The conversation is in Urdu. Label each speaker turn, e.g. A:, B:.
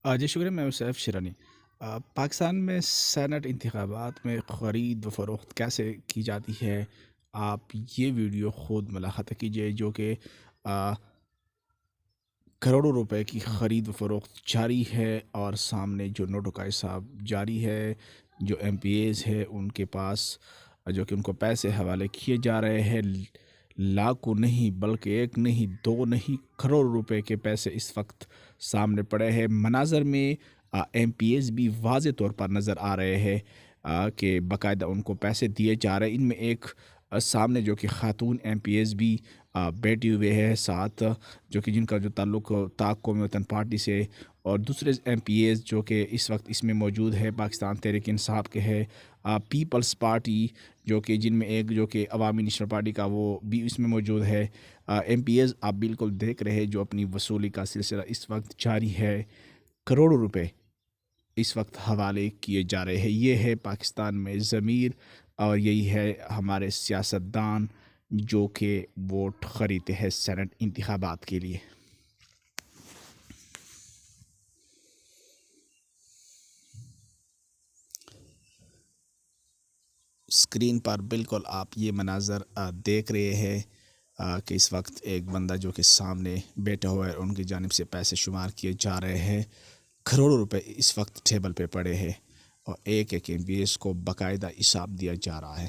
A: جی شکریہ، میں سیف شرانی۔ پاکستان میں سینٹ انتخابات میں خرید و فروخت کیسے کی جاتی ہے؟ آپ یہ ویڈیو خود ملاحظہ کیجیے، جو کہ آ، کروڑوں روپے کی خرید و فروخت جاری ہے، اور سامنے جو نوٹوں کا حساب جاری ہے، جو ایم پی ایز ہے ان کے پاس جو کہ ان کو پیسے حوالے کیے جا رہے ہیں، لاکھوں نہیں بلکہ ایک نہیں دو نہیں کروڑ روپے کے پیسے اس وقت سامنے پڑے ہیں۔ مناظر میں ایم پی ایز بھی واضح طور پر نظر آ رہے ہیں کہ باقاعدہ ان کو پیسے دیے جا رہے ہیں۔ ان میں ایک سامنے جو کہ خاتون ایم پی ایز بھی بیٹھی ہوئے ہے ساتھ، جو کہ جن کا جو تعلق طاق قومی وطن پارٹی سے، اور دوسرے ایم پی ایز جو کہ اس وقت اس میں موجود ہے پاکستان تحریک انصاف کے ہے، پیپلز پارٹی جو کہ جن میں ایک جو کہ عوامی نیشنل پارٹی کا وہ بھی اس میں موجود ہے۔ ایم پی ایز آپ بالکل دیکھ رہے ہیں جو اپنی وصولی کا سلسلہ اس وقت جاری ہے، کروڑوں روپے اس وقت حوالے کیے جا رہے ہیں۔ یہ ہے پاکستان میں ضمیر، اور یہی ہے ہمارے سیاستدان جو کہ ووٹ خریدتے ہیں سینٹ انتخابات کے لیے۔ اسکرین پر بالکل آپ یہ مناظر دیکھ رہے ہیں کہ اس وقت ایک بندہ جو کہ سامنے بیٹھا ہوا ہے، ان کی جانب سے پیسے شمار کیے جا رہے ہیں۔ کروڑوں روپے اس وقت ٹیبل پہ پڑے ہیں، اور ایک ایک ایم پی ایس کو باقاعدہ حساب دیا جا رہا ہے۔